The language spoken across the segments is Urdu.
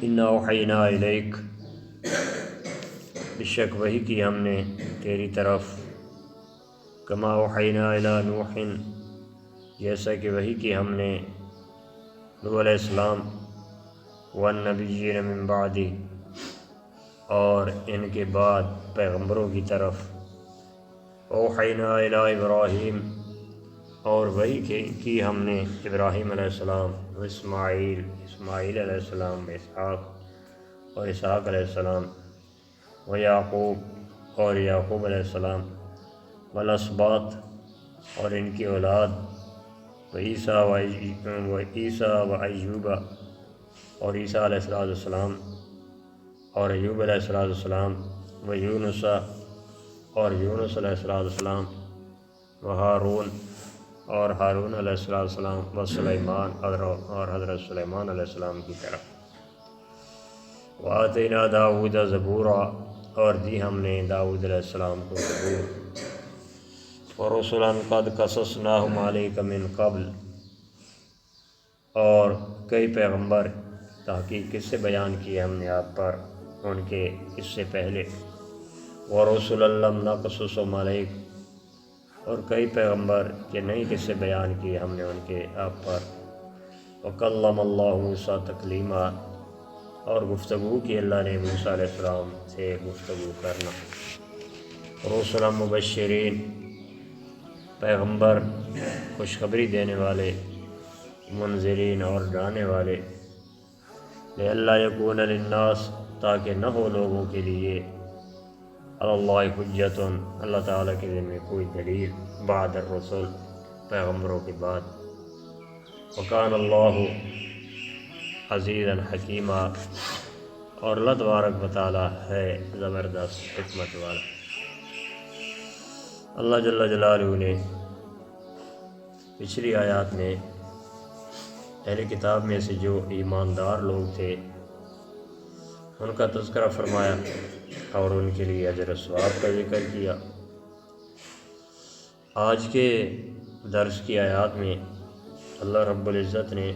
انا اوحینا الیک، بے شک وحی کی ہم نے تیری طرف، کما اوحینا الی نوح، جیسا کہ وحی کی ہم نے نوح علیہ السلام، والنبیین من بعدہ، اور ان کے بعد پیغمبروں کی طرف، اوحینا الی ابراہیم، اور وحی کی ہم نے ابراہیم علیہ السلام، اسماعیل علیہ السلام، اسحاق علیہ السلام، یعقوب اور یعقوب علیہ السلام، والاسباط اور ان کی اولاد، عیسیٰ و ایوب اور عیسیٰ علیہ السلام اور ایوب علیہ السلام، و یونس اور یونس علیہ السلام، و ہارون اور ہارون علیہ السلام، و سلیمان اور حضرت سلیمان علیہ السلام کی طرف، وآتینا داؤد زبورا، اور دی ہم نے داؤد علیہ السلام کو زبور، ورسلا قد قصصناہم علیک من قبل، اور کئی پیغمبر تحقیق کس سے بیان کیے ہم نے آپ پر ان کے اس سے پہلے، ورسلا لم نقصصہم علیک، اور کئی پیغمبر کے نہیں کس سے بیان کیے ہم نے ان کے آپ پر، وکلم اللہ موسیٰ تکلیما، اور گفتگو کی اللہ نے موسیٰ علیہ السلام سے گفتگو کرنا، رسلا مبشرین، پیغمبر خوشخبری دینے والے، منذرین اور ڈرانے والے، لئلا یکون للناس، تاکہ نہ ہو لوگوں کے لیے، علی اللہ حجت، اللہ تعالیٰ کے ذمہ کوئی دلیل، بعد الرسل، پیغمبروں کے بعد، وکان اللہ عزیزا حکیما، اور اللہ تبارک و تعالیٰ ہے زبردست حکمت والا۔ اللہ جل جلالہ نے پچھلی آیات میں اہل کتاب میں سے جو ایماندار لوگ تھے ان کا تذکرہ فرمایا اور ان کے لیے اجر و ثواب کا ذکر کیا۔ آج کے درس کی آیات میں اللہ رب العزت نے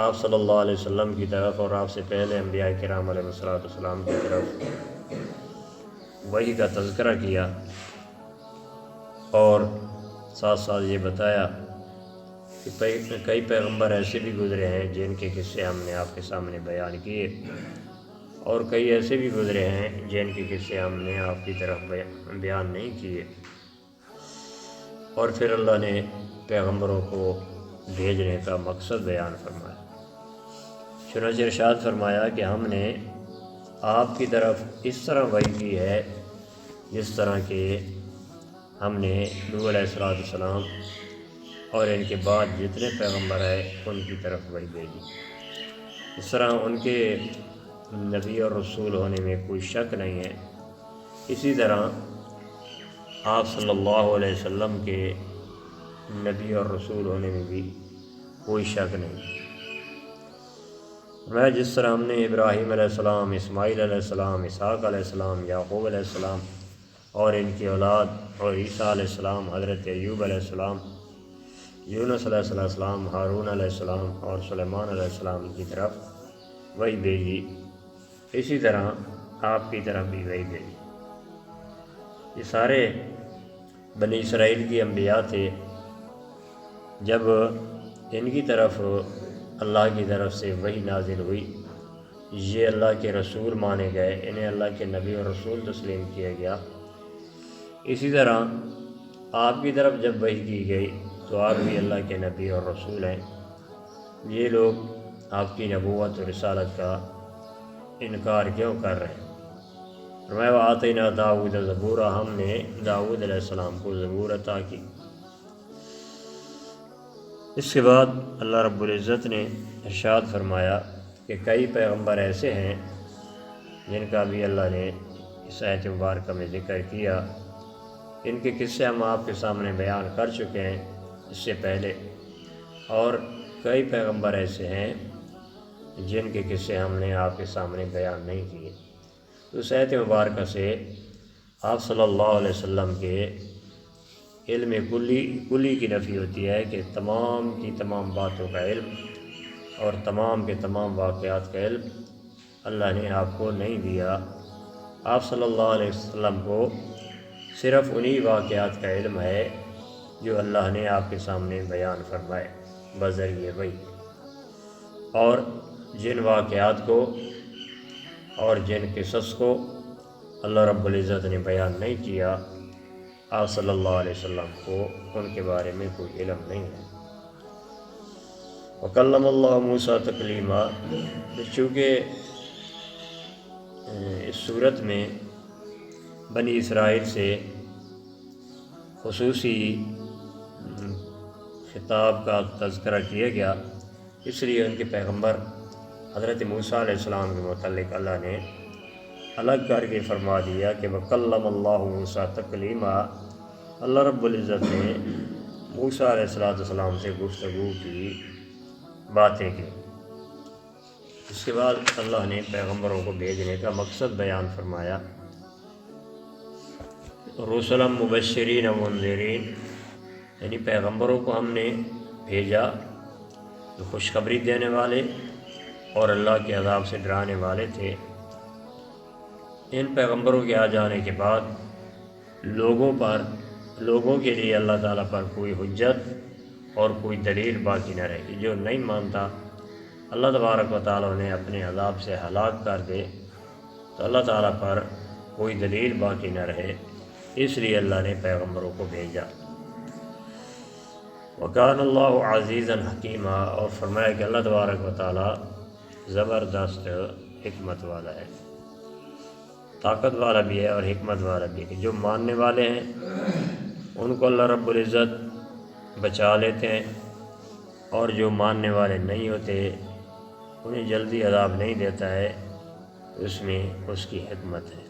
آپ صلی اللہ علیہ وسلم کی طرف اور آپ سے پہلے انبیاء کرام علیہ السلام کی طرف وحی کا تذکرہ کیا، اور ساتھ ساتھ یہ بتایا کہ کئی پیغمبر ایسے بھی گزرے ہیں جن کے قصے ہم نے آپ کے سامنے بیان کیے، اور کئی ایسے بھی گزرے ہیں جن کے قصے ہم نے آپ کی طرف بیان نہیں کیے، اور پھر اللہ نے پیغمبروں کو بھیجنے کا مقصد بیان فرمایا۔ چنانچہ ارشاد فرمایا کہ ہم نے آپ کی طرف اس طرح وحی کی ہے جس طرح کہ ہم نے نوح علیہ السلام اور ان کے بعد جتنے پیغمبر ہیں ان کی طرف وحی بھیجی۔ اس طرح ان کے نبی اور رسول ہونے میں کوئی شک نہیں ہے، اسی طرح آپ صلی اللہ علیہ وسلم کے نبی اور رسول ہونے میں بھی کوئی شک نہیں۔ میں جس طرح ہم نے ابراہیم علیہ السلام، اسماعیل علیہ السلام، اسحاق علیہ السلام، یعقوب علیہ السلام اور ان کی اولاد، اور عیسیٰ علیہ السلام، حضرت ایوب علیہ السلام، یونس علیہ السلام، ہارون علیہ السلام اور سلیمان علیہ السلام کی طرف وحی بھیجی، اسی طرح آپ کی طرف بھی وحی بھیجی۔ یہ سارے بنی اسرائیل کی انبیاء تھے، جب ان کی طرف اللہ کی طرف سے وحی نازل ہوئی، یہ اللہ کے رسول مانے گئے، انہیں اللہ کے نبی اور رسول تسلیم کیا گیا۔ اسی طرح آپ کی طرف جب وحی کی گئی تو آپ بھی اللہ کے نبی اور رسول ہیں، یہ لوگ آپ کی نبوت اور رسالت کا انکار کیوں کر رہے ہیں؟ فرمایا وآتینا داؤد زبورا، ہم نے داؤد علیہ السلام کو زبور عطا کی۔ اس کے بعد اللہ رب العزت نے ارشاد فرمایا کہ کئی پیغمبر ایسے ہیں جن کا بھی اللہ نے اس آیت مبارکہ میں ذکر کیا، ان کے قصے ہم آپ کے سامنے بیان کر چکے ہیں اس سے پہلے، اور کئی پیغمبر ایسے ہیں جن کے قصے ہم نے آپ کے سامنے بیان نہیں کیے۔ تو اس آیت مبارکہ سے آپ صلی اللہ علیہ وسلم کے علم کلی کی نفی ہوتی ہے کہ تمام کی تمام باتوں کا علم اور تمام کے تمام واقعات کا علم اللہ نے آپ کو نہیں دیا۔ آپ صلی اللہ علیہ وسلم کو صرف انہی واقعات کا علم ہے جو اللہ نے آپ کے سامنے بیان فرمائے بذریعہ وحی، اور جن واقعات کو اور جن قصص کو اللہ رب العزت نے بیان نہیں کیا، آپ صلی اللہ علیہ وسلم کو ان کے بارے میں کوئی علم نہیں ہے۔ وکلم اللہ موسیٰ تکلیما، چونکہ اس صورت میں بنی اسرائیل سے خصوصی خطاب کا تذکرہ کیا گیا، اس لیے ان کے پیغمبر حضرت موسیٰ علیہ السلام کے متعلق اللہ نے الگ کر کے فرما دیا کہ وکلم اللہ موسیٰ تکلیما، اللہ رب العزت نے موسیٰ علیہ السلام سے گفتگو کی، باتیں کی۔ اس کے بعد اللہ نے پیغمبروں کو بھیجنے کا مقصد بیان فرمایا، رسلا مبشرین و منذرین، یعنی پیغمبروں کو ہم نے بھیجا جو خوشخبری دینے والے اور اللہ کے عذاب سے ڈرانے والے تھے۔ ان پیغمبروں کے آ جانے کے بعد لوگوں کے لیے اللہ تعالیٰ پر کوئی حجت اور کوئی دلیل باقی نہ رہی۔ جو نہیں مانتا اللہ تبارک و تعالیٰ نے اپنے عذاب سے ہلاک کر دے تو اللہ تعالیٰ پر کوئی دلیل باقی نہ رہے، اس لیے اللہ نے پیغمبروں کو بھیجا۔ وکان اللہ عزیزا حکیما، اور فرمایا کہ اللہ تبارک و تعالیٰ زبردست حکمت والا ہے، طاقت والا بھی ہے اور حکمت والا بھی ہے۔ جو ماننے والے ہیں ان کو اللہ رب العزت بچا لیتے ہیں، اور جو ماننے والے نہیں ہوتے انہیں جلدی عذاب نہیں دیتا ہے، اس میں اس کی حکمت ہے۔